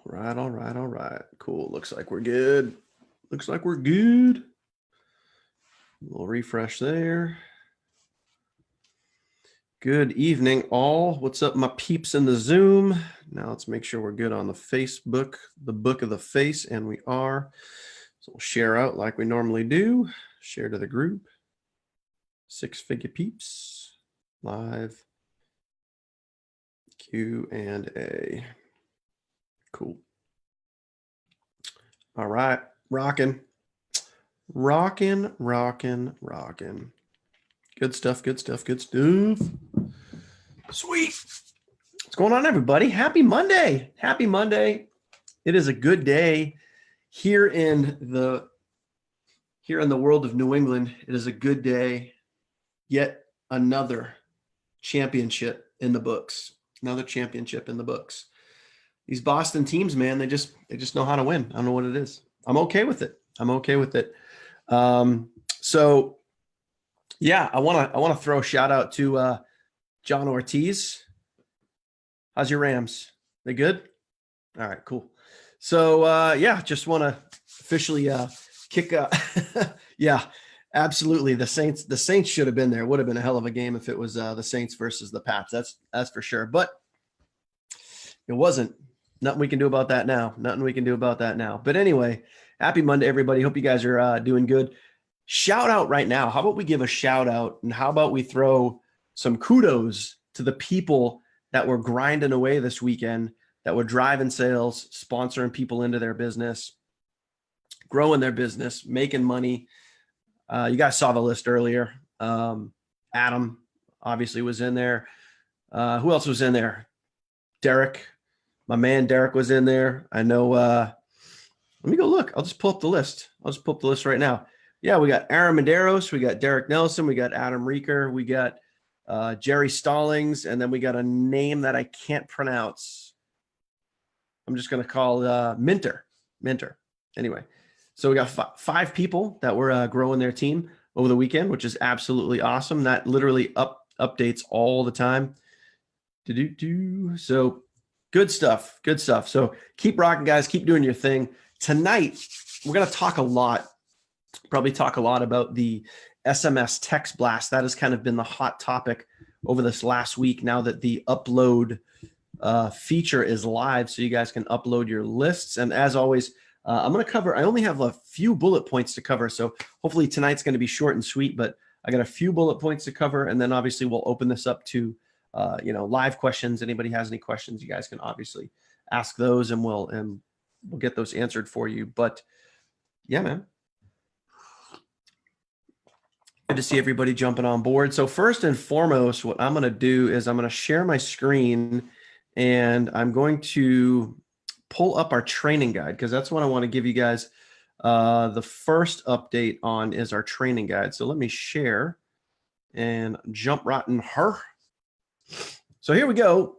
right, all right, all right. Cool. Looks like we're good. Looks like we're good. We'll refresh there. Good evening, all. What's up, my peeps in the Zoom? Now let's make sure we're good on the Facebook, the book of the face, and we are. So we'll share out like we normally do. Share to the group. Six-figure peeps. Live. Q&A. Cool. All right. Rocking. Rocking. Good stuff, good stuff, good stuff. Sweet. What's going on, everybody? Happy Monday. Happy Monday. It is a good day here in the world of New England. It is a good day. Yet another championship in the books. Another championship in the books. These Boston teams, man, they just know how to win. I don't know what it is. I'm okay with it. So yeah, I want to throw a shout out to John Ortiz. How's your Rams? They good? All right, cool. So yeah, just want to officially kick yeah, absolutely. The Saints should have been there. Would have been a hell of a game if it was the Saints versus the Pats. That's for sure. But it wasn't. Nothing we can do about that now. But anyway, happy Monday, everybody. Hope you guys are doing good. Shout out right now. How about we give a shout out, and how about we throw some kudos to the people that were grinding away this weekend, that were driving sales, sponsoring people into their business, growing their business, making money. You guys saw the list earlier. Adam obviously was in there. Who else was in there? Derek. My man Derek was in there. I know. Let me go look. I'll just pull up the list. Right now. Yeah, we got Aaron Medeiros. We got Derek Nelson. We got Adam Reeker. We got Jerry Stallings. And then we got a name that I can't pronounce. I'm just going to call Minter. Anyway, so we got five people that were growing their team over the weekend, which is absolutely awesome. That literally updates all the time. So good stuff. So keep rocking, guys. Keep doing your thing. Tonight, we're going to talk a lot about the SMS text blast. That has kind of been the hot topic over this last week, now that the upload feature is live, so you guys can upload your lists. And as always, I only have a few bullet points to cover, so hopefully tonight's going to be short and sweet, but I got a few bullet points to cover, and then obviously we'll open this up to live questions. Anybody has any questions, you guys can obviously ask those, and we'll get those answered for you. But yeah, man, good to see everybody jumping on board. So first and foremost, what I'm going to do is I'm going to share my screen, and I'm going to pull up our training guide, because that's what I want to give you guys the first update on is our training guide. So let me share and jump right in her. So here we go.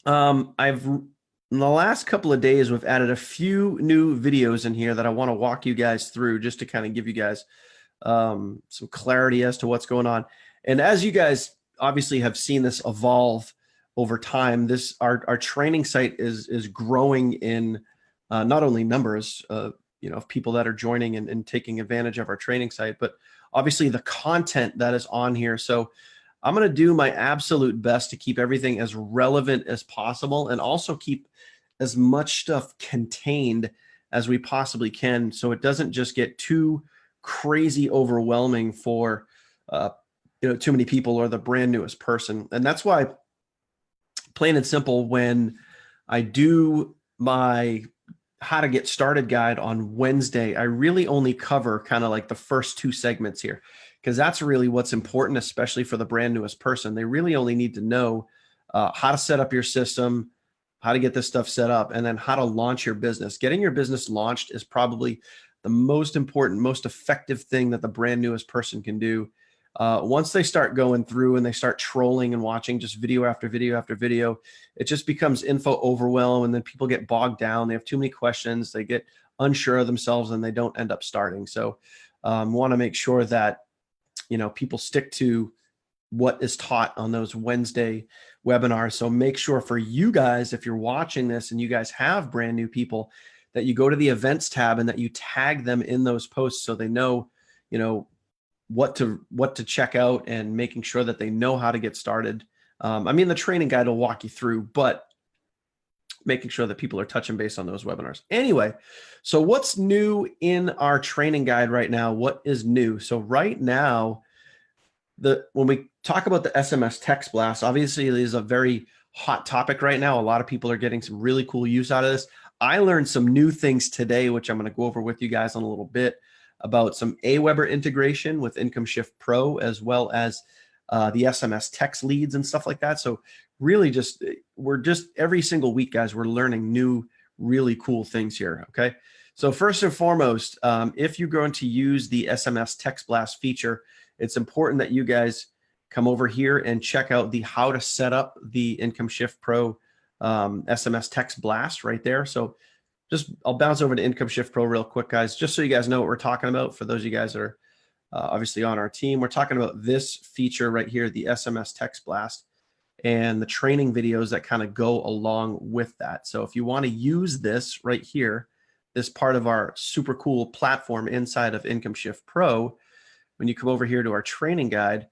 In the last couple of days, we've added a few new videos in here that I want to walk you guys through, just to kind of give you guys some clarity as to what's going on. And as you guys obviously have seen this evolve over time, our training site is growing in not only numbers of people that are joining and taking advantage of our training site, but obviously the content that is on here. So I'm going to do my absolute best to keep everything as relevant as possible, and also keep as much stuff contained as we possibly can, so it doesn't just get too crazy overwhelming for too many people or the brand newest person. And that's why, plain and simple, when I do my how to get started guide on Wednesday, I really only cover kind of like the first two segments here, because that's really what's important, especially for the brand newest person. They really only need to know how to set up your system, how to get this stuff set up, and then how to launch your business. Getting your business launched is probably the most important, most effective thing that the brand newest person can do. Once they start going through and they start trolling and watching just video after video after video, it just becomes info overwhelm, and then people get bogged down. They have too many questions. They get unsure of themselves, and they don't end up starting. So want to make sure that people stick to what is taught on those Wednesday webinars. So make sure for you guys, if you're watching this and you guys have brand new people, that you go to the events tab and that you tag them in those posts so they know, you know, what to check out, and making sure that they know how to get started. I mean, the training guide will walk you through, but making sure that people are touching base on those webinars. Anyway, so what's new in our training guide right now? What is new? So right now, when we talk about the SMS text blast, obviously it is a very hot topic right now. A lot of people are getting some really cool use out of this. I learned some new things today, which I'm going to go over with you guys in a little bit, about some Aweber integration with IncomShiftPro, as well as the SMS text leads and stuff like that. So really we're just every single week, guys, we're learning new, really cool things here, okay? So first and foremost, if you're going to use the SMS text blast feature, it's important that you guys come over here and check out the how to set up the IncomShiftPro SMS text blast right there. So I'll bounce over to IncomShiftPro real quick, guys, just so you guys know what we're talking about. For those of you guys that are obviously on our team, we're talking about this feature right here, the SMS text blast, and the training videos that kind of go along with that. So if you want to use this right here, this part of our super cool platform inside of IncomShiftPro, when you come over here to our training guide,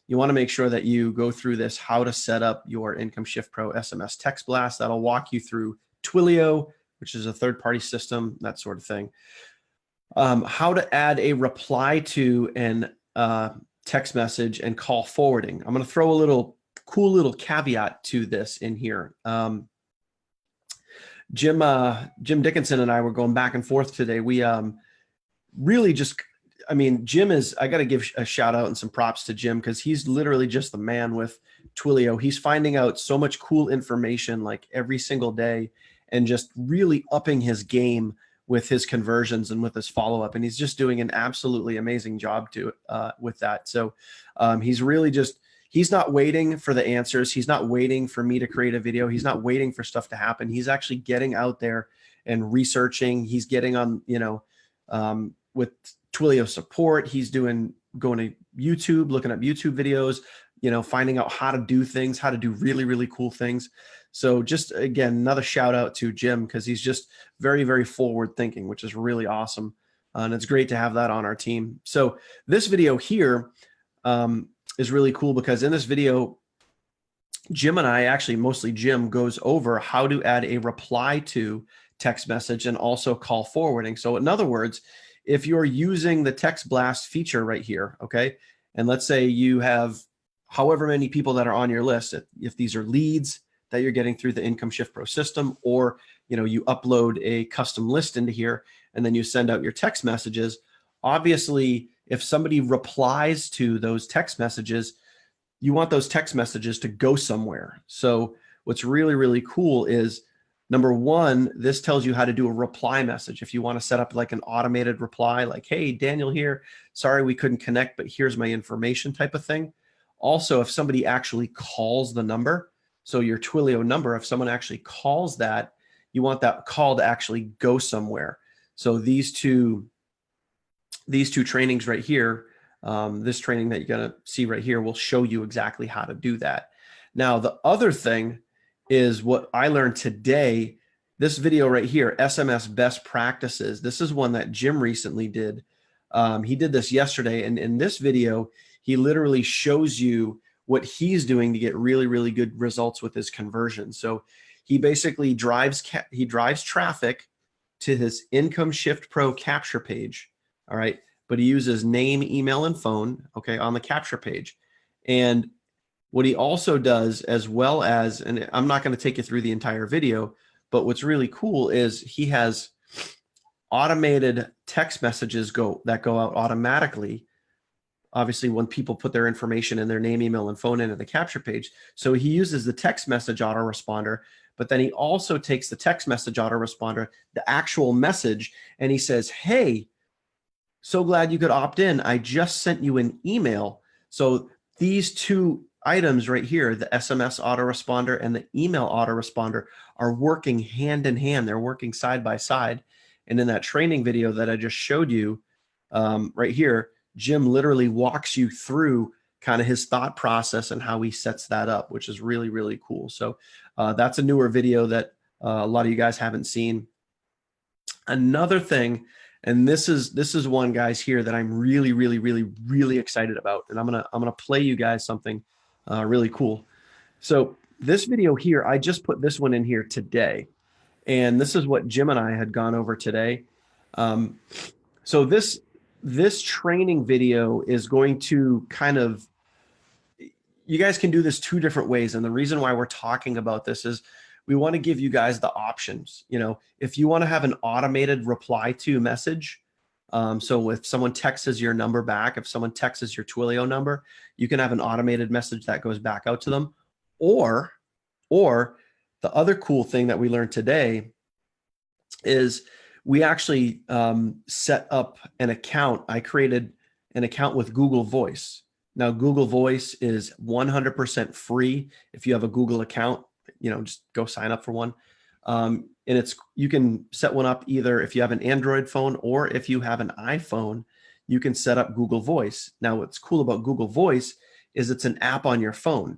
you want to make sure that you go through this how to set up your IncomShiftPro SMS text blast. That'll walk you through Twilio, which is a third-party system, that sort of thing. How to add a reply to an text message and call forwarding. I'm going to throw a cool little caveat to this in here. Jim Dickinson and I were going back and forth today. We really just, I mean, I got to give a shout out and some props to Jim, because he's literally just the man with Twilio. He's finding out so much cool information like every single day, and just really upping his game with his conversions and with his follow-up. And he's just doing an absolutely amazing job with that. So he's really he's not waiting for the answers. He's not waiting for me to create a video. He's not waiting for stuff to happen. He's actually getting out there and researching. He's getting on, with Twilio support. He's going to YouTube, looking up YouTube videos, finding out how to do things, how to do really, really cool things. So just, again, another shout out to Jim, because he's just very, very forward thinking, which is really awesome. And it's great to have that on our team. So this video here is really cool, because in this video, Jim and I, actually mostly Jim, goes over how to add a reply to text message and also call forwarding. So in other words, if you're using the text blast feature right here, okay, and let's say you have however many people that are on your list, if these are leads that you're getting through the IncomShiftPro system, or you upload a custom list into here and then you send out your text messages, obviously if somebody replies to those text messages, you want those text messages to go somewhere. So what's really, really cool is, number one, this tells you how to do a reply message. If you want to set up like an automated reply, like, hey, Daniel here, sorry we couldn't connect, but here's my information type of thing. Also, if somebody actually calls the number, so your Twilio number, if someone actually calls that, you want that call to actually go somewhere. So these two trainings right here, this training that you're going to see right here will show you exactly how to do that. Now, the other thing is what I learned today, this video right here, SMS best practices. This is one that Jim recently did. He did this yesterday, and in this video, he literally shows you what he's doing to get really, really good results with his conversion. So he basically drives traffic to his IncomShiftPro capture page, all right? But he uses name, email, and phone, okay, on the capture page. And what he also does, as well as, and I'm not going to take you through the entire video, but what's really cool is he has automated text messages that go out automatically, obviously when people put their information in, their name, email, and phone into the capture page. So he uses the text message autoresponder, but then he also takes the text message autoresponder, the actual message, and he says, hey, so glad you could opt in. I just sent you an email. So these two items right here, the SMS autoresponder and the email autoresponder, are working hand in hand. They're working side by side. And in that training video that I just showed you right here, Jim literally walks you through kind of his thought process and how he sets that up, which is really, really cool. So that's a newer video that a lot of you guys haven't seen. Another thing, and this is one, guys, here that I'm really, really, really, really excited about, and I'm gonna play you guys something really cool. So this video here, I just put this one in here today, and this is what Jim and I had gone over today. So this training video is going to kind of, you guys can do this two different ways, and the reason why we're talking about this is we want to give you guys the options. You know, if you want to have an automated reply to message, so if someone texts your number back, if someone texts your Twilio number, you can have an automated message that goes back out to them. Or the other cool thing that we learned today is we actually set up an account. I created an account with Google Voice. Now, Google Voice is 100% free. If you have a Google account, you know, just go sign up for one. And you can set one up either if you have an Android phone or if you have an iPhone, you can set up Google Voice. Now, what's cool about Google Voice is it's an app on your phone.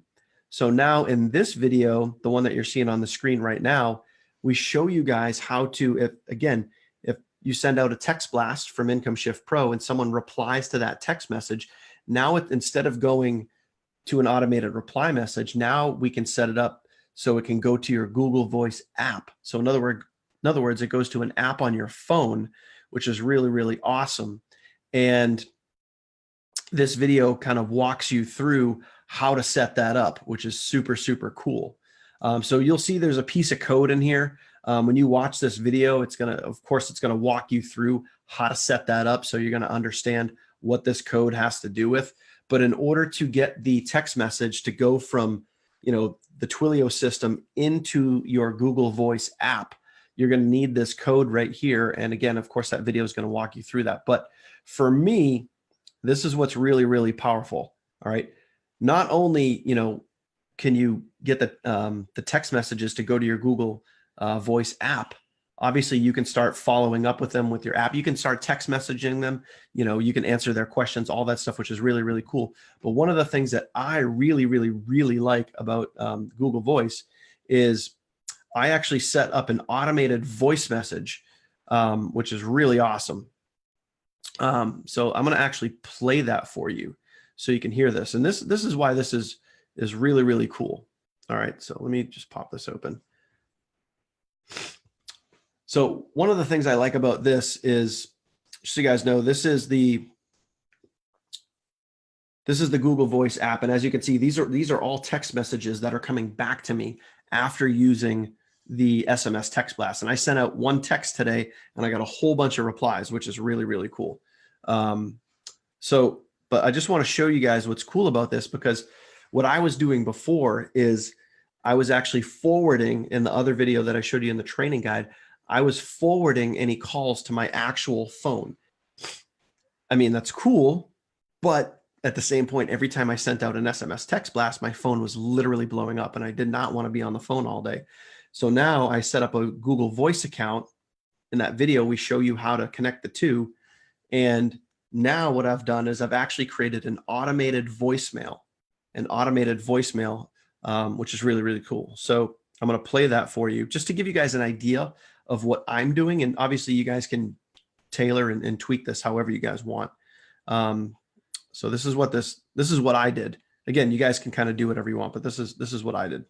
So now in this video, the one that you're seeing on the screen right now, we show you guys how to, if you send out a text blast from IncomShiftPro and someone replies to that text message, now instead of going to an automated reply message, now we can set it up so it can go to your Google Voice app. So in other words, it goes to an app on your phone, which is really, really awesome. And this video kind of walks you through how to set that up, which is super, super cool. So you'll see there's a piece of code in here. When you watch this video, it's gonna walk you through how to set that up. So you're gonna understand what this code has to do with. But in order to get the text message to go from, you know, the Twilio system into your Google Voice app, you're going to need this code right here. And again, of course, that video is going to walk you through that. But for me, this is what's really, really powerful. All right. Not only, you know, can you get the text messages to go to your Google Voice app, obviously you can start following up with them with your app. You can start text messaging them, you know, you can answer their questions, all that stuff, which is really, really cool. But one of the things that I really, really, really like about Google Voice is I actually set up an automated voice message, which is really awesome. So I'm going to actually play that for you so you can hear this. And this is why this is really, really cool. All right. So let me just pop this open. So one of the things I like about this is, just so you guys know, this is the Google Voice app. And as you can see, these are all text messages that are coming back to me after using the SMS text blast. And I sent out one text today and I got a whole bunch of replies, which is really, really cool. But I just want to show you guys what's cool about this, because what I was doing before is I was actually forwarding, in the other video that I showed you in the training guide, I was forwarding any calls to my actual phone. I mean, that's cool, but at the same point, every time I sent out an SMS text blast, my phone was literally blowing up and I did not want to be on the phone all day. So now I set up a Google Voice account. In that video, we show you how to connect the two. And now what I've done is I've actually created an automated voicemail, which is really, really cool. So I'm going to play that for you just to give you guys an idea of what I'm doing. And obviously you guys can tailor and tweak this however you guys want. So this is what I did. Again, you guys can kind of do whatever you want, but this is what I did.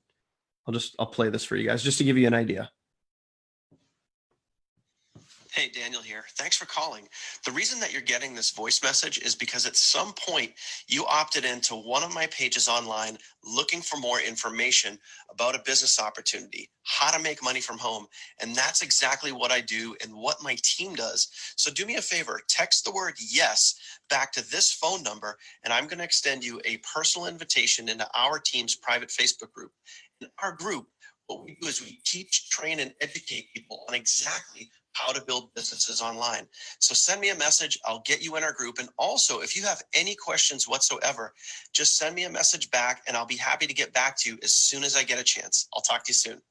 I'll play this for you guys just to give you an idea. Hey, Daniel here. Thanks for calling. The reason that you're getting this voice message is because at some point you opted into one of my pages online looking for more information about a business opportunity, how to make money from home. And that's exactly what I do and what my team does. So do me a favor, text the word yes back to this phone number, and I'm going to extend you a personal invitation into our team's private Facebook group. In our group, what we do is we teach, train, and educate people on exactly how to build businesses online. So send me a message. I'll get you in our group. And also, if you have any questions whatsoever, just send me a message back and I'll be happy to get back to you as soon as I get a chance. I'll talk to you soon.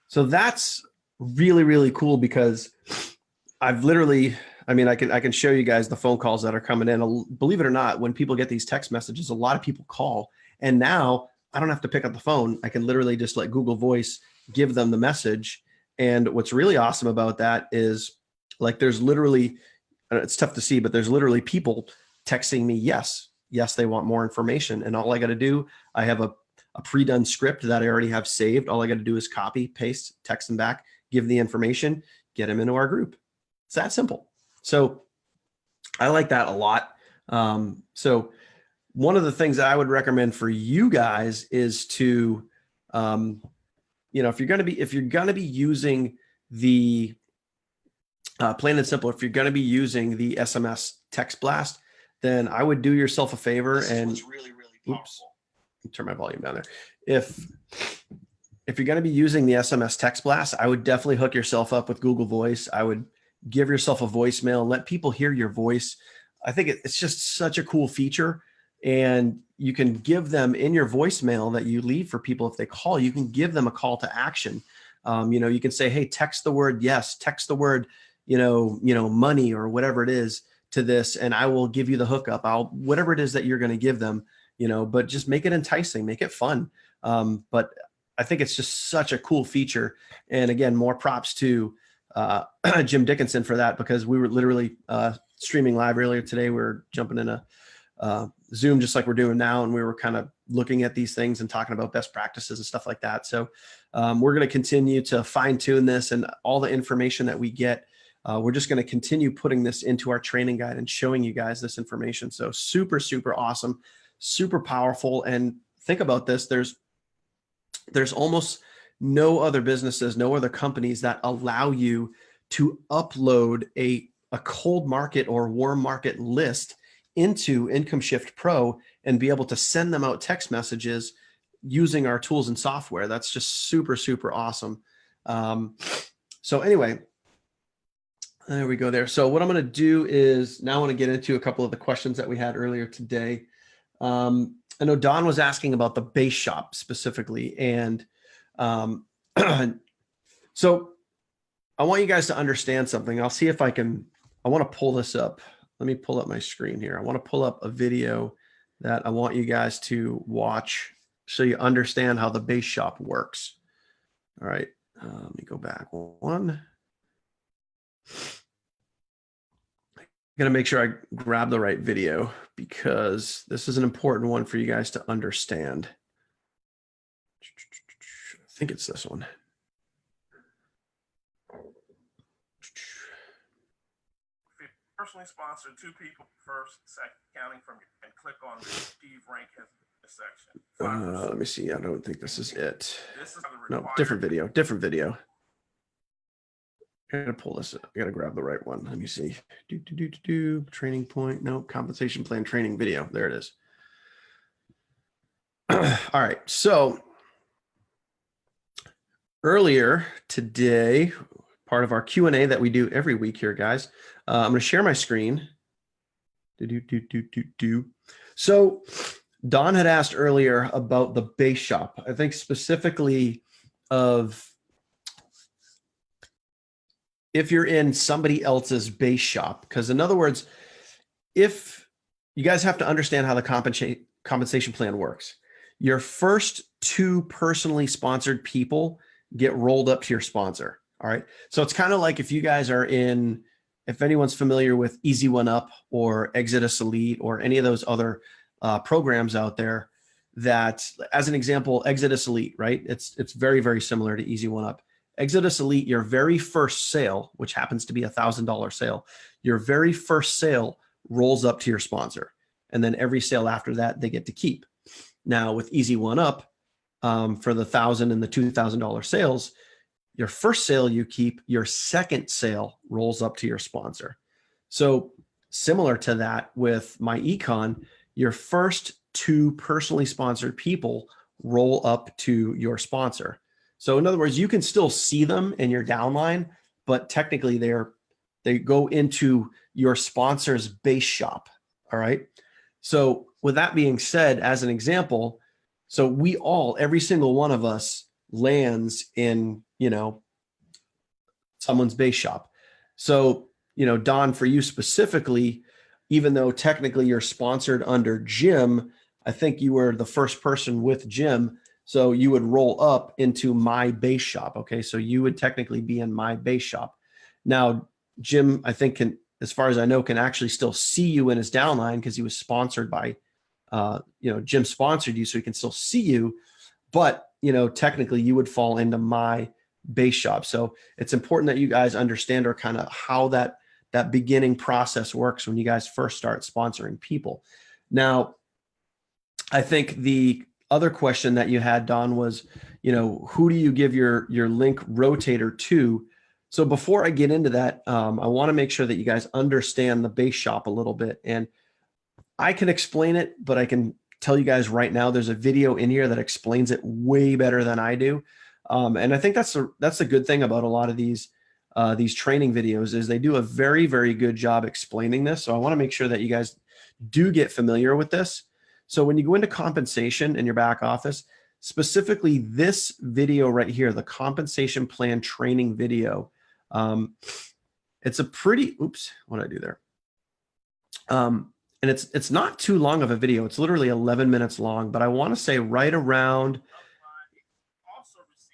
So that's really, really cool, because I've literally, I mean, I can show you guys the phone calls that are coming in. Believe it or not, when people get these text messages, a lot of people call, and now I don't have to pick up the phone. I can literally just let Google Voice give them the message. And what's really awesome about that is, like, there's literally, it's tough to see, but there's literally people texting me, yes, they want more information. And all I got to do, I have a pre-done script that I already have saved. All I got to do is copy, paste, text them back, give the information, get them into our group. It's that simple. So I like that a lot. So one of the things that I would recommend for you guys is to, if you're going to be using the plain and simple, if you're going to be using the SMS text blast, then I would do yourself a favor and really, really powerful. Oops, turn my volume down there. If you're going to be using the SMS text blast, I would definitely hook yourself up with Google Voice. I would give yourself a voicemail and let people hear your voice. I think it's just such a cool feature. And you can give them in your voicemail that you leave for people. If they call, you can give them a call to action. You can say, hey, text the word yes, text the word, money or whatever it is to this, and I will give you the hookup. Whatever it is that you're going to give them, but just make it enticing, make it fun. But I think it's just such a cool feature. And again, more props to Jim Dickinson for that, because we were literally streaming live earlier today. We were jumping in a Zoom just like we're doing now, and we were kind of looking at these things and talking about best practices and stuff like that. So we're going to continue to fine tune this, and all the information that we get, we're just going to continue putting this into our training guide and showing you guys this information. So super, super awesome, super powerful. And think about this. There's almost no other businesses, no other companies that allow you to upload a cold market or warm market list into IncomShiftPro and be able to send them out text messages using our tools and software. That's just super, super awesome. So anyway, there we go there. So what I'm going to do is now I want to get into a couple of the questions that we had earlier today. I know Don was asking about the base shop specifically. And so I want you guys to understand something. I'll see if I want to pull this up. Let me pull up my screen here. I want to pull up a video that I want you guys to watch so you understand how the base shop works. All right. Let me go back one. I'm going to make sure I grab the right video because this is an important one for you guys to understand. I think it's this one. Personally sponsored 2 people first, second, counting from you, and click on Steve Rank has this section. Let me see. I don't think this is it. This is No, different video. I gotta pull this up. I gotta grab the right one. Let me see. Training point. No, compensation plan training video. There it is. All right. So earlier today, part of our Q&A that we do every week here, guys. I'm going to share my screen. So Don had asked earlier about the base shop. I think specifically of if you're in somebody else's base shop, because in other words, if you guys have to understand how the compensation plan works, your first 2 personally sponsored people get rolled up to your sponsor. All right. So it's kind of like if you guys are in, if anyone's familiar with Easy One Up or Exodus Elite or any of those other programs out there, that as an example, Exodus Elite, right? It's very, very similar to Easy One Up. Exodus Elite, your very first sale, which happens to be $1,000 sale, your very first sale rolls up to your sponsor. And then every sale after that, they get to keep. Now with Easy One Up, for the $1,000 and the $2,000 sales, your first sale you keep, your second sale rolls up to your sponsor. So similar to that with MyEcon, your first 2 personally sponsored people roll up to your sponsor. So in other words, you can still see them in your downline, but technically they go into your sponsor's base shop. All right. So with that being said, as an example, so we all, every single one of us lands in, someone's base shop. So Don, for you specifically, even though technically you're sponsored under Jim, I think you were the first person with Jim. So you would roll up into my base shop. Okay. So you would technically be in my base shop. Now, Jim, I think as far as I know, can actually still see you in his downline because he was sponsored by, Jim sponsored you, so he can still see you. But, technically you would fall into my base shop. So it's important that you guys understand or kind of how that beginning process works when you guys first start sponsoring people. Now, I think the other question that you had, Don, was, who do you give your link rotator to? So before I get into that, I want to make sure that you guys understand the base shop a little bit. And I can explain it, but I can tell you guys right now, there's a video in here that explains it way better than I do. And I think that's the good thing about a lot of these training videos is they do a very, very good job explaining this. So I want to make sure that you guys do get familiar with this. So when you go into compensation in your back office, specifically this video right here, the compensation plan training video, it's a pretty, oops, what did I do there? And it's not too long of a video. It's literally 11 minutes long, but I want to say right around,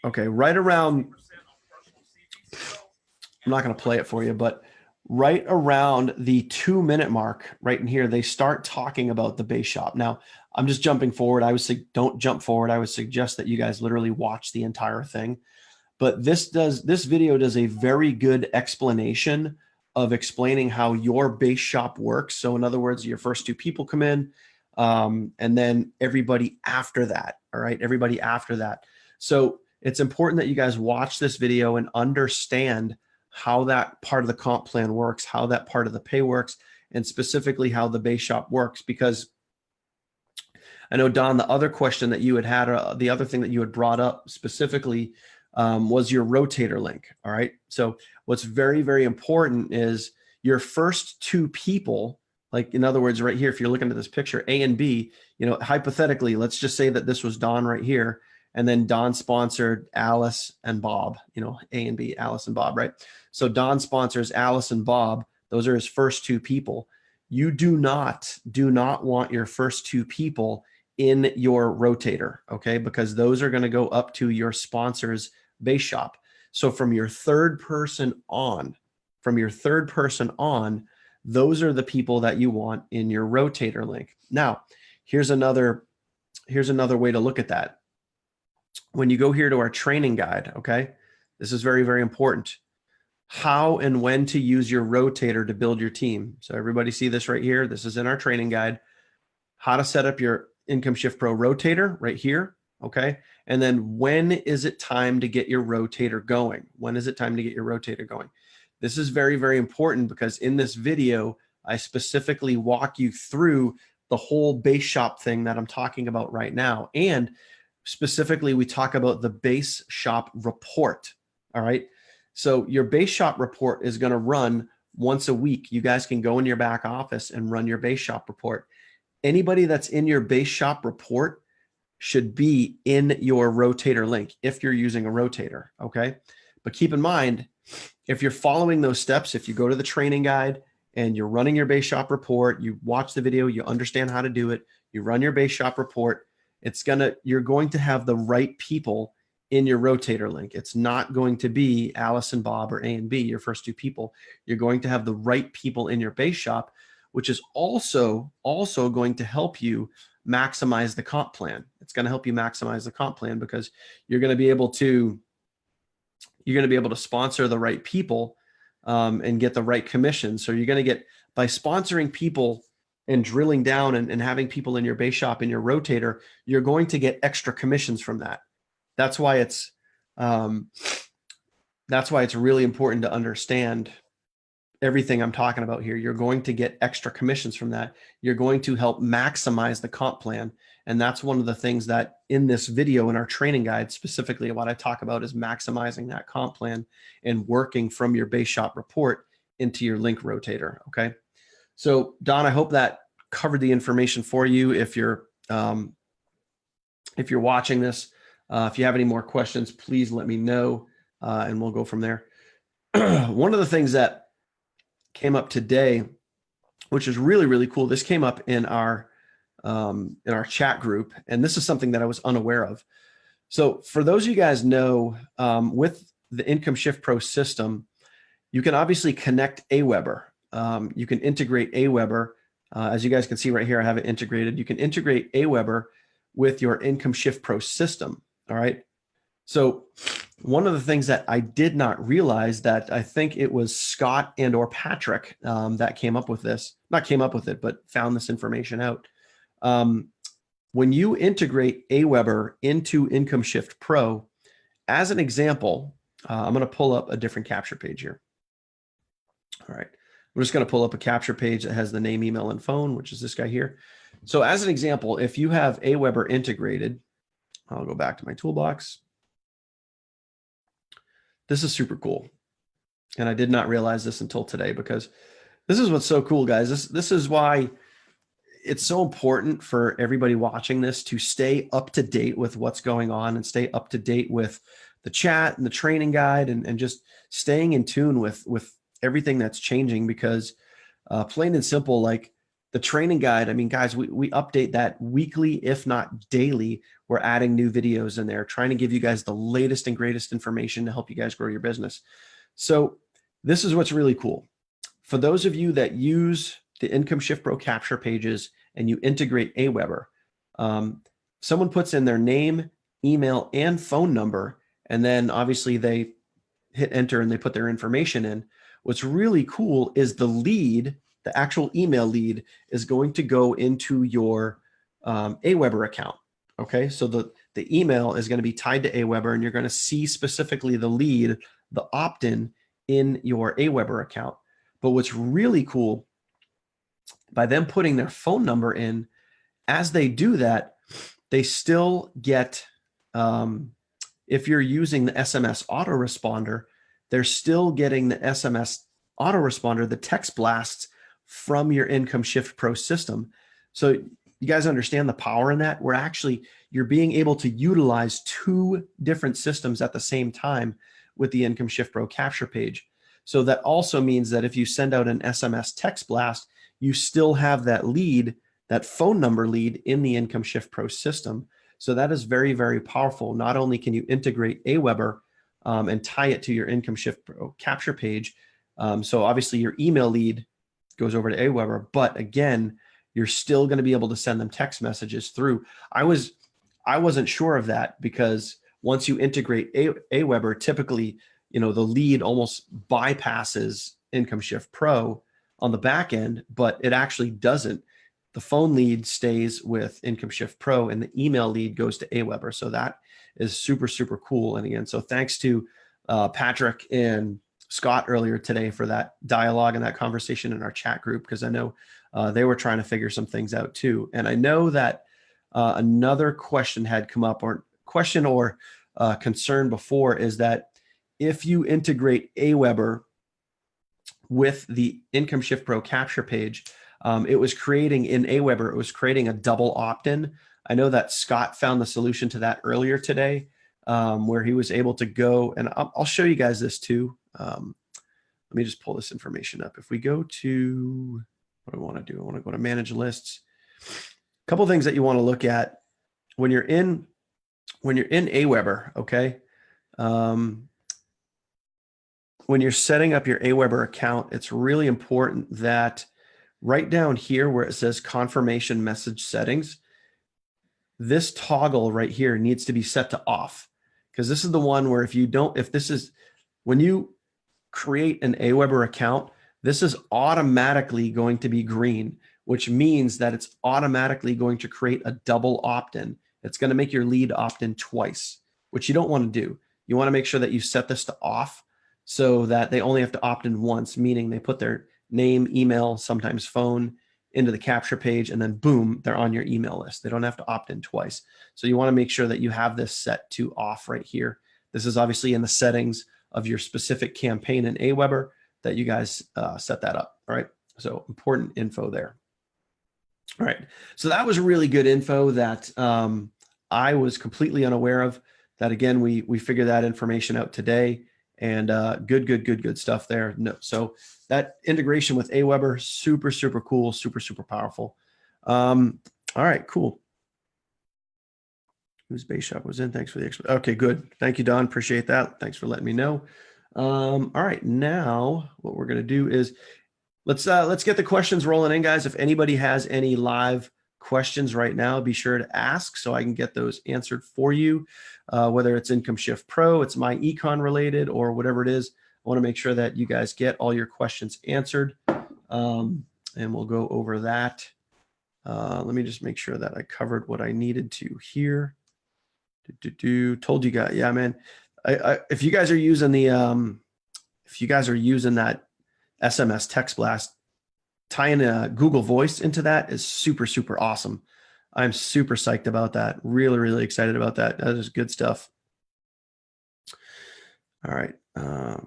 I'm not going to play it for you, but right around the 2-minute mark right in here, they start talking about the base shop. Now, I'm just jumping forward. I would say don't jump forward. I would suggest that you guys literally watch the entire thing. But this video does a very good explanation of explaining how your base shop works. So in other words, your first 2 people come in, and then everybody after that. All right, everybody after that. So it's important that you guys watch this video and understand how that part of the comp plan works, how that part of the pay works, and specifically how the base shop works. Because I know, Don, the other question that you had, the other thing that you had brought up specifically was your rotator link. All right. So what's very, very important is your first 2 people, like in other words, right here, if you're looking at this picture, A and B, hypothetically, let's just say that this was Don right here. And then Don sponsored Alice and Bob, A and B, Alice and Bob, right? So Don sponsors Alice and Bob. Those are his first 2 people. You do not want your first 2 people in your rotator, okay? Because those are going to go up to your sponsor's base shop. So from your third person on, those are the people that you want in your rotator link. Now, here's another way to look at that. When you go here to our training guide, okay, this is very, very important. How and when to use your rotator to build your team. So everybody see this right here. This is in our training guide. How to set up your IncomShiftPro rotator right here, okay? And then when is it time to get your rotator going? When is it time to get your rotator going? This is very, very important because in this video, I specifically walk you through the whole base shop thing that I'm talking about right now. And specifically, we talk about the base shop report, all right? So your base shop report is going to run once a week. You guys can go in your back office and run your base shop report. Anybody that's in your base shop report should be in your rotator link if you're using a rotator, okay? But keep in mind, if you're following those steps, if you go to the training guide and you're running your base shop report, you watch the video, you understand how to do it, you run your base shop report, you're going to have the right people in your rotator link. It's not going to be Alice and Bob or A and B, your first 2 people. You're going to have the right people in your base shop, which is also going to help you maximize the comp plan. It's going to help you maximize the comp plan because you're going to be able to sponsor the right people and get the right commission. So you're going to get, by sponsoring people and drilling down and having people in your base shop, in your rotator, you're going to get extra commissions from that. That's why it's really important to understand everything I'm talking about here. You're going to get extra commissions from that. You're going to help maximize the comp plan. And that's one of the things that in this video, in our training guide, specifically what I talk about is maximizing that comp plan and working from your base shop report into your link rotator. Okay. So Don, I hope that covered the information for you. If you're watching this, if you have any more questions, please let me know and we'll go from there. One of the things that came up today, which is really, really cool. This came up in our chat group, and this is something that I was unaware of. So for those of you guys know, with the IncomShiftPro system, you can obviously connect Aweber. You can integrate Aweber. As you guys can see right here, I have it integrated. You can integrate Aweber with your IncomShiftPro system. All right. So one of the things that I did not realize, that I think it was Scott and or Patrick that came up with this, not came up with it, but found this information out. When you integrate Aweber into IncomShiftPro, as an example, I'm going to pull up a different capture page here. All right. I'm just going to pull up a capture page that has the name, email, and phone, which is this guy here. So as an example, if you have Aweber integrated, I'll go back to my toolbox. This is super cool. And I did not realize this until today, because this is what's so cool, guys. This is why it's so important for everybody watching this to stay up to date with what's going on, and stay up to date with the chat and the training guide, and just staying in tune with everything that's changing, because plain and simple, like the training guide, I mean, guys, we update that weekly, if not daily. We're adding new videos in there, trying to give you guys the latest and greatest information to help you guys grow your business. So this is what's really cool. For those of you that use the IncomShiftPro capture pages and you integrate Aweber, someone puts in their name, email, and phone number, and then obviously they hit enter and they put their information in. What's really cool is the lead, the actual email lead, is going to go into your Aweber account. Okay, so the email is going to be tied to Aweber, and you're going to see specifically the lead, the opt-in, in your Aweber account. But what's really cool, by them putting their phone number in, as they do that, they still get, if you're using the SMS autoresponder, they're still getting the SMS autoresponder, the text blasts from your IncomShiftPro system. So you guys understand the power in that? Where actually you're being able to utilize two different systems at the same time with the IncomShiftPro capture page. So that also means that if you send out an SMS text blast, you still have that lead, that phone number lead, in the IncomShiftPro system. So that is very, very powerful. Not only can you integrate Aweber and tie it to your IncomShiftPro capture page, so obviously your email lead goes over to Aweber, but again, you're still going to be able to send them text messages through. I wasn't sure of that, because once you integrate Aweber, typically, the lead almost bypasses IncomShiftPro on the back end, but it actually doesn't. The phone lead stays with IncomShiftPro, and the email lead goes to Aweber. So that is super, super cool. And again, so thanks to Patrick and Scott earlier today for that dialogue and that conversation in our chat group, because I know they were trying to figure some things out too. And I know that another question had come up, or concern before, is that if you integrate Aweber with the IncomShiftPro capture page, it was creating in Aweber, it was creating a double opt-in. I know that Scott found the solution to that earlier today, where he was able to go, and I'll show you guys this too. Let me just pull this information up. If we go to, what do I want to do? I want to go to manage lists. A couple of things that you want to look at when you're in Aweber, okay? When you're setting up your Aweber account, it's really important that right down here where it says confirmation message settings, this toggle right here needs to be set to off, because this is the one where when you create an Aweber account, this is automatically going to be green, which means that it's automatically going to create a double opt-in. It's going to make your lead opt in twice, which you don't want to do. You want to make sure that you set this to off so that they only have to opt in once, meaning they put their name, email, sometimes phone into the capture page, and then boom, they're on your email list. They don't have to opt in twice. So you want to make sure that you have this set to off right here. This is obviously in the settings of your specific campaign in Aweber that you guys set that up. All right. So important info there. All right. So that was really good info that I was completely unaware of. That again, we figured that information out today, and good stuff there. No, so that integration with Aweber, super cool, super powerful. All right, cool. Whose base shop was in? Thanks for the okay, good. Thank you, Don. Appreciate that. Thanks for letting me know. All right, now what we're gonna do is let's get the questions rolling in, guys. If anybody has any live questions right now, be sure to ask so I can get those answered for you. Whether it's IncomShiftPro, it's MyEcon related, or whatever it is, I want to make sure that you guys get all your questions answered, and we'll go over that. Let me just make sure that I covered what I needed to here. Told you guys, yeah, man. If you guys are using the if you guys are using that SMS text blast, tying a Google Voice into that is super awesome. I'm super psyched about that. Really excited about that. That is good stuff. All right,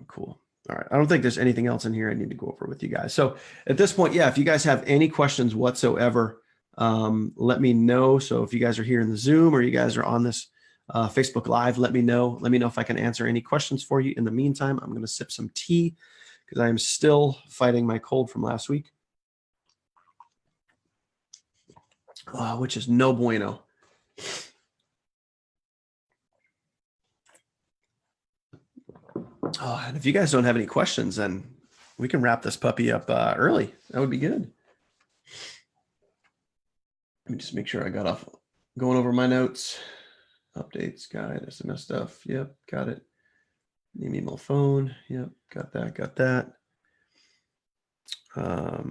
cool. All right, I don't think there's anything else in here I need to go over with you guys. So at this point, yeah, if you guys have any questions whatsoever, let me know. So if you guys are here in the Zoom or you guys are on this Facebook Live, let me know. Let me know if I can answer any questions for you. In the meantime, I'm going to sip some tea because I am still fighting my cold from last week, which is no bueno. Oh, and if you guys don't have any questions, then we can wrap this puppy up early. That would be good. Let me just make sure I got off going over my notes. Updates, guide, SMS stuff. Yep, got it. Name, email, phone. Yep, got that. All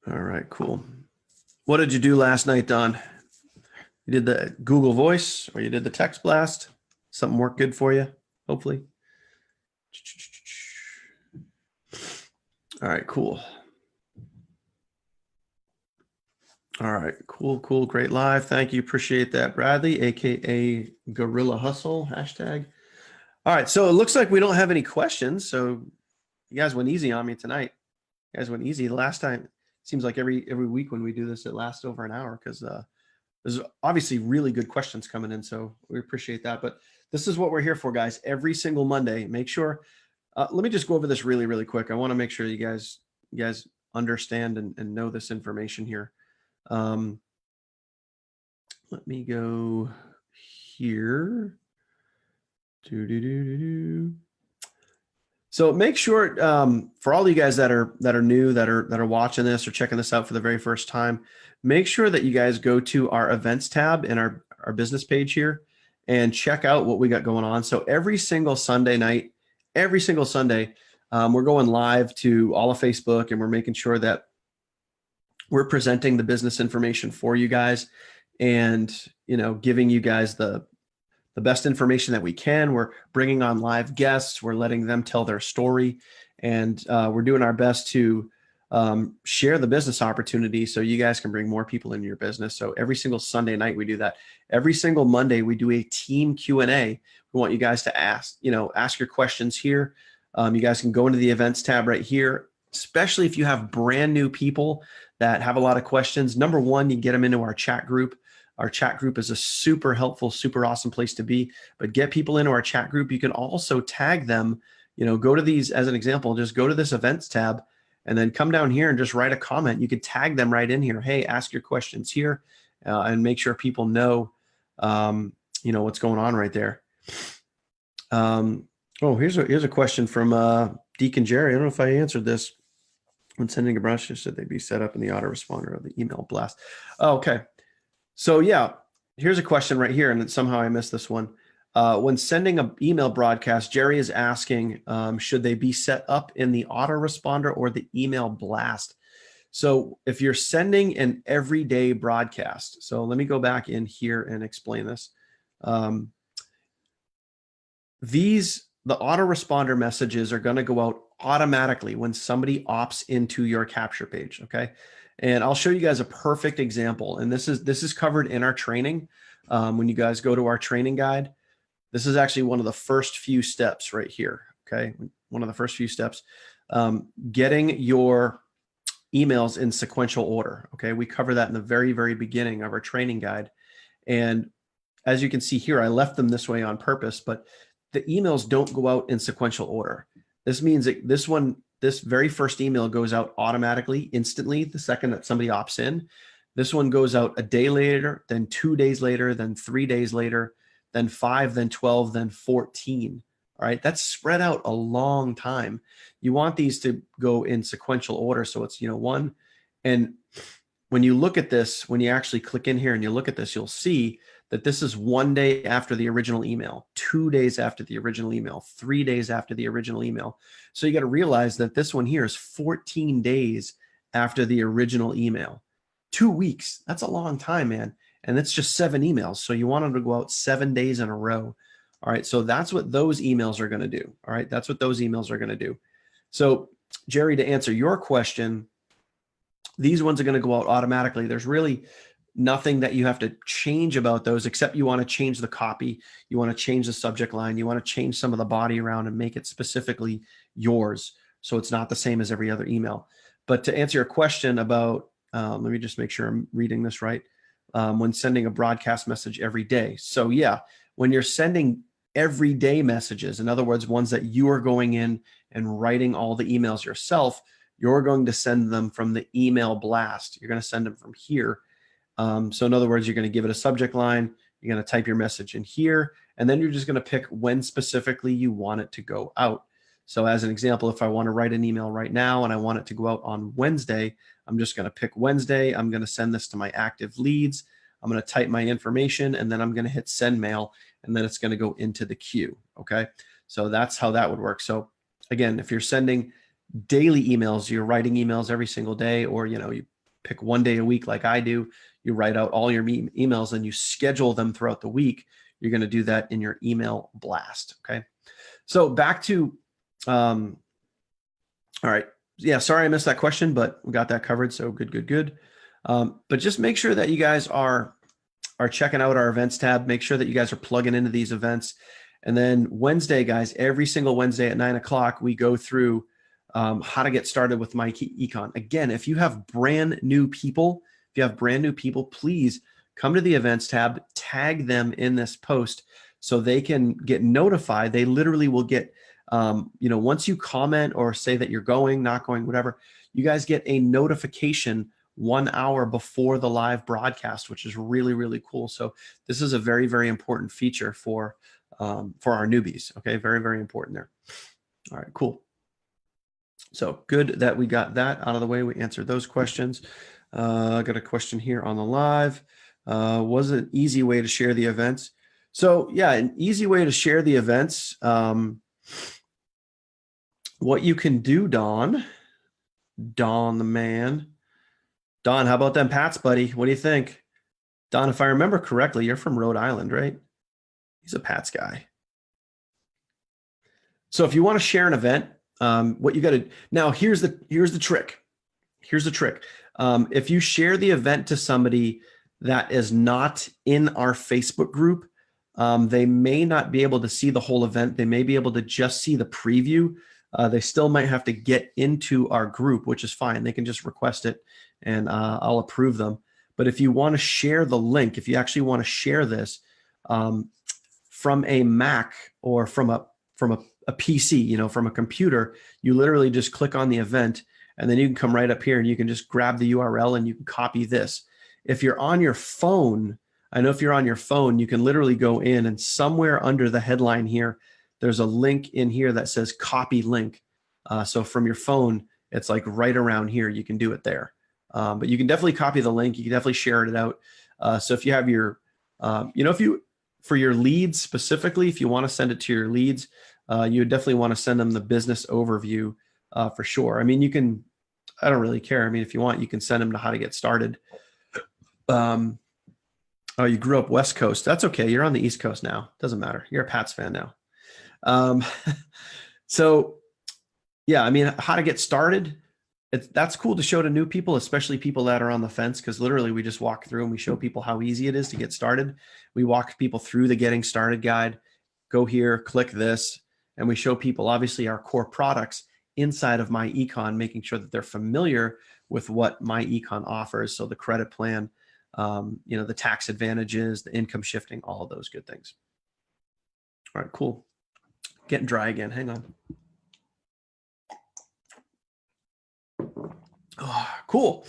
right, cool. What did you do last night, Don? You did the Google Voice or you did the text blast? Something worked good for you, hopefully. All right, cool. All right, cool. Great live. Thank you. Appreciate that, Bradley, AKA Gorilla Hustle hashtag. All right, so it looks like we don't have any questions. So you guys went easy on me tonight. You guys went easy. The last time, it seems like every week when we do this, it lasts over an hour because there's obviously really good questions coming in. So we appreciate that. But this is what we're here for, guys. Every single Monday, make sure. Let me just go over this really quick. I want to make sure you guys understand and know this information here. Let me go here. So make sure for all you guys that are new, that are watching this or checking this out for the very first time, make sure that you guys go to our events tab in our business page here and check out what we got going on. So every single Sunday night, we're going live to all of Facebook, and we're making sure that we're presenting the business information for you guys, and giving you guys the best information that we can. We're bringing on live guests. We're letting them tell their story, and we're doing our best to share the business opportunity so you guys can bring more people into your business. So every single Sunday night we do that. Every single Monday we do a team Q&A. We want you guys to ask your questions here. You guys can go into the events tab right here, especially if you have brand new people that have a lot of questions. Number one, you get them into our chat group. Our chat group is a super helpful, super awesome place to be, but get people into our chat group. You can also tag them, go to these, as an example, just go to this events tab and then come down here and just write a comment. You could tag them right in here. Hey, ask your questions here, and make sure people know, what's going on right there. Here's a question from Deacon Jerry. I don't know if I answered this. When sending a brush, should they be set up in the autoresponder of the email blast? Oh, okay. So yeah, here's a question right here, and somehow I missed this one. When sending an email broadcast, Jerry is asking, should they be set up in the autoresponder or the email blast? So if you're sending an everyday broadcast, so let me go back in here and explain this. The autoresponder messages are going to go out automatically when somebody opts into your capture page. Okay. And I'll show you guys a perfect example. And this is covered in our training. When you guys go to our training guide, this is actually one of the first few steps right here. Okay. One of the first few steps, getting your emails in sequential order. Okay. We cover that in the very, very beginning of our training guide. And as you can see here, I left them this way on purpose, but the emails don't go out in sequential order. This means that this very first email goes out automatically, instantly, the second that somebody opts in. This one goes out a day later, then 2 days later, then 3 days later, then 5, then 12, then 14. All right, that's spread out a long time. You want these to go in sequential order. So it's, 1. And when you look at this, when you actually click in here and you look at this, you'll see that this is 1 day after the original email, 2 days after the original email, 3 days after the original email. So you got to realize that this one here is 14 days after the original email. 2 weeks, that's a long time, man. And it's just 7 emails. So you want them to go out 7 days in a row. All right, so that's what those emails are going to do. All right, that's what those emails are going to do. So Jerry, to answer your question, these ones are going to go out automatically. There's really nothing that you have to change about those, except you want to change the copy. You want to change the subject line. You want to change some of the body around and make it specifically yours, so it's not the same as every other email. But to answer your question about, let me just make sure I'm reading this right, when sending a broadcast message every day. So yeah, when you're sending everyday messages, in other words, ones that you are going in and writing all the emails yourself, you're going to send them from the email blast. You're going to send them from here. So in other words, you're going to give it a subject line. You're going to type your message in here, and then you're just going to pick when specifically you want it to go out. So as an example, if I want to write an email right now and I want it to go out on Wednesday, I'm just going to pick Wednesday. I'm going to send this to my active leads. I'm going to type my information, and then I'm going to hit send mail, and then it's going to go into the queue. Okay. So that's how that would work. So again, if you're sending daily emails, you're writing emails every single day, or, you pick 1 day a week like I do, you write out all your emails and you schedule them throughout the week. You're going to do that in your email blast. Okay. So back to, all right. Yeah. Sorry, I missed that question, but we got that covered. So good. But just make sure that you guys are checking out our events tab. Make sure that you guys are plugging into these events. And then Wednesday, guys, every single Wednesday at 9 o'clock, we go through how to get started with MyEcon. Again, if you have brand new people, please come to the events tab, tag them in this post so they can get notified. They literally will get, once you comment or say that you're going, not going, whatever, you guys get a notification 1 hour before the live broadcast, which is really, really cool. So this is a very, very important feature for our newbies. Okay. Very, very important there. All right, cool. So good that we got that out of the way. We answered those questions. I got a question here on the live. Was it an easy way to share the events? So yeah, an easy way to share the events. What you can do, Don the man. Don, how about them Pats, buddy? What do you think? Don, if I remember correctly, you're from Rhode Island, right? He's a Pats guy. So if you want to share an event, what you got to, now here's the trick. Here's the trick. If you share the event to somebody that is not in our Facebook group, they may not be able to see the whole event. They may be able to just see the preview. They still might have to get into our group, which is fine. They can just request it and I'll approve them. But if you want to share the link, if you actually want to share this from a Mac or from a PC, from a computer, you literally just click on the event and then you can come right up here and you can just grab the URL and you can copy this. If you're on your phone, I know if you're on your phone, you can literally go in and somewhere under the headline here, there's a link in here that says copy link. So from your phone, it's like right around here, you can do it there. But you can definitely copy the link. You can definitely share it out. So if you have your, for your leads specifically, if you want to send it to your leads, you would definitely want to send them the business overview for sure. I mean, I don't really care. I mean, if you want, you can send them to how to get started. Oh, you grew up West Coast. That's okay. You're on the East Coast now. Doesn't matter. You're a Pats fan now. So yeah, I mean, how to get started. That's cool to show to new people, especially people that are on the fence, because literally we just walk through and we show people how easy it is to get started. We walk people through the getting started guide. Go here, click this, and we show people obviously our core products inside of MyEcon, making sure that they're familiar with what MyEcon offers. So the credit plan, the tax advantages, the income shifting, all of those good things. All right, cool. Getting dry again. Hang on. Oh, cool.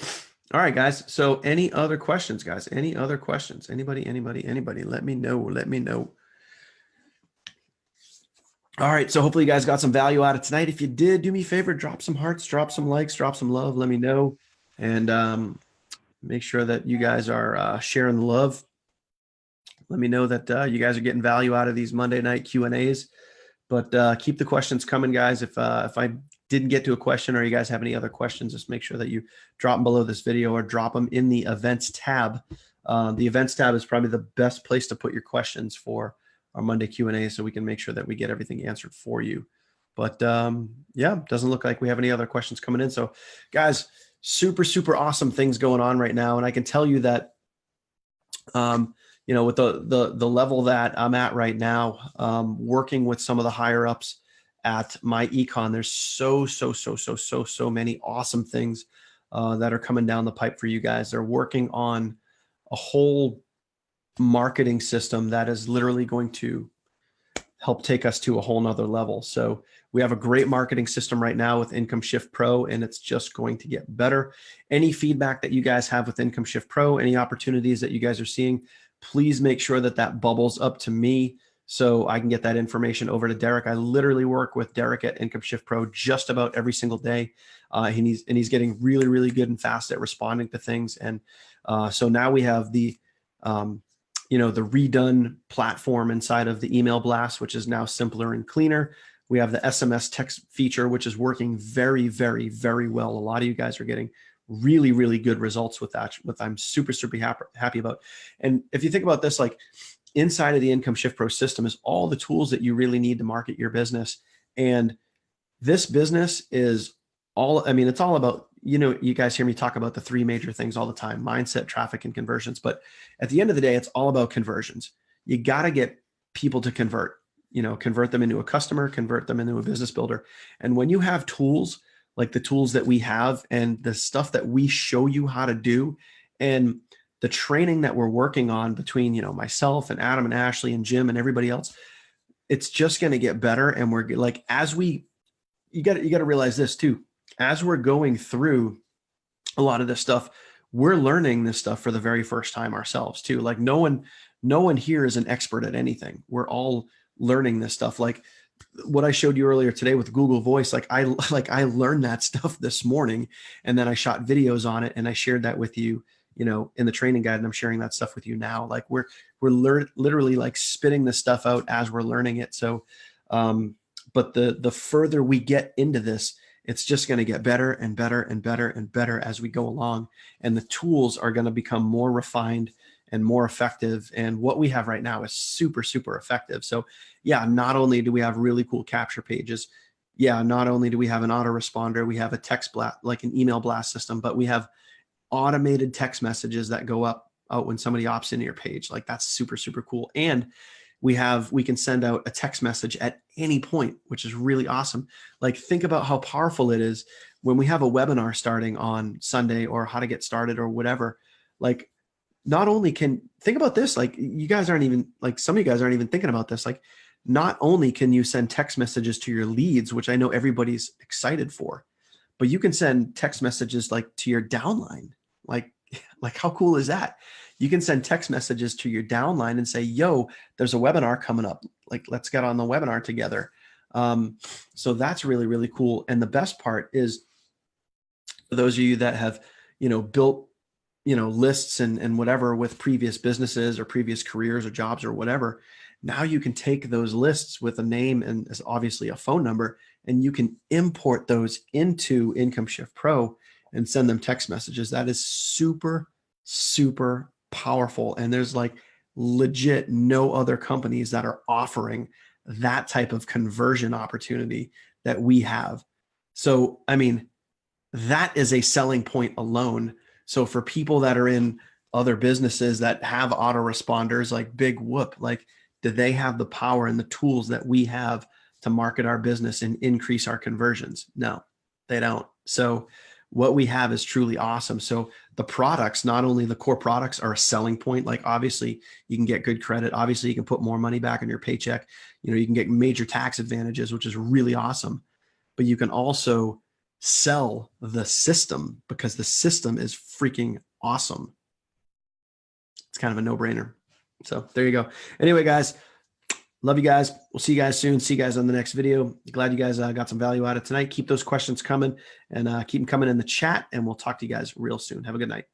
All right, guys. So any other questions, guys? Any other questions? Anybody? Let me know. All right. So hopefully you guys got some value out of tonight. If you did, do me a favor, drop some hearts, drop some likes, drop some love. Let me know. And make sure that you guys are sharing the love. Let me know that you guys are getting value out of these Monday night Q&As. But keep the questions coming, guys. If I didn't get to a question or you guys have any other questions, just make sure that you drop them below this video or drop them in the events tab. The events tab is probably the best place to put your questions for our Monday Q&A, so we can make sure that we get everything answered for you. But yeah, doesn't look like we have any other questions coming in. So guys, super, super awesome things going on right now. And I can tell you that, with the level that I'm at right now, working with some of the higher ups at MyEcon, there's so many awesome things that are coming down the pipe for you guys. They're working on a whole marketing system that is literally going to help take us to a whole nother level. So we have a great marketing system right now with IncomShiftPro, and it's just going to get better. Any feedback that you guys have with IncomShiftPro, any opportunities that you guys are seeing, please make sure that that bubbles up to me so I can get that information over to Derek. I literally work with Derek at IncomShiftPro just about every single day. And he's getting really, really good and fast at responding to things. And so now we have the redone platform inside of the email blast, which is now simpler and cleaner. We have the SMS text feature, which is working very, very, very well. A lot of you guys are getting really, really good results with that, which I'm super, super happy about. And if you think about this, like inside of the IncomShiftPro system is all the tools that you really need to market your business. And this business is it's all about, you guys hear me talk about the three major things all the time: mindset, traffic, and conversions. But at the end of the day, it's all about conversions. You got to get people to convert them into a customer, convert them into a business builder. And when you have tools like the tools that we have and the stuff that we show you how to do, and the training that we're working on between, myself and Adam and Ashley and Jim and everybody else, it's just going to get better. And we're like, you got to realize this too, as we're going through a lot of this stuff, we're learning this stuff for the very first time ourselves too. Like no one here is an expert at anything. We're all learning this stuff. Like what I showed you earlier today with Google Voice, I learned that stuff this morning, and then I shot videos on it and I shared that with you, in the training guide, and I'm sharing that stuff with you now. Like we're literally like spitting this stuff out as we're learning it. So, but the further we get into this, it's just going to get better and better and better and better as we go along. And the tools are going to become more refined and more effective. And what we have right now is super, super effective. So yeah, not only do we have really cool capture pages, not only do we have an autoresponder, we have a text blast, like an email blast system, but we have automated text messages that go out when somebody opts into your page. Like that's super, super cool. And we can send out a text message at any point, which is really awesome. Like think about how powerful it is when we have a webinar starting on Sunday or how to get started or whatever. Like not only think about this, like you guys aren't even, like some of you guys aren't even thinking about this. Like not only can you send text messages to your leads, which I know everybody's excited for, but you can send text messages like to your downline. Like how cool is that? You can send text messages to your downline and say, yo, there's a webinar coming up. Like, let's get on the webinar together. So that's really, really cool. And the best part is for those of you that have, built, lists and whatever with previous businesses or previous careers or jobs or whatever, now you can take those lists with a name and obviously a phone number, and you can import those into IncomShiftPro and send them text messages. That is super, super powerful. And there's like legit no other companies that are offering that type of conversion opportunity that we have. So, that is a selling point alone. So for people that are in other businesses that have autoresponders, like big whoop, like do they have the power and the tools that we have to market our business and increase our conversions? No, they don't. So what we have is truly awesome. So the products, not only the core products, are a selling point. Like obviously you can get good credit. Obviously you can put more money back in your paycheck. You know, you can get major tax advantages, which is really awesome. But you can also sell the system because the system is freaking awesome. It's kind of a no-brainer. So there you go. Anyway, guys, love you guys. We'll see you guys soon. See you guys on the next video. Glad you guys got some value out of tonight. Keep those questions coming and keep them coming in the chat, and we'll talk to you guys real soon. Have a good night.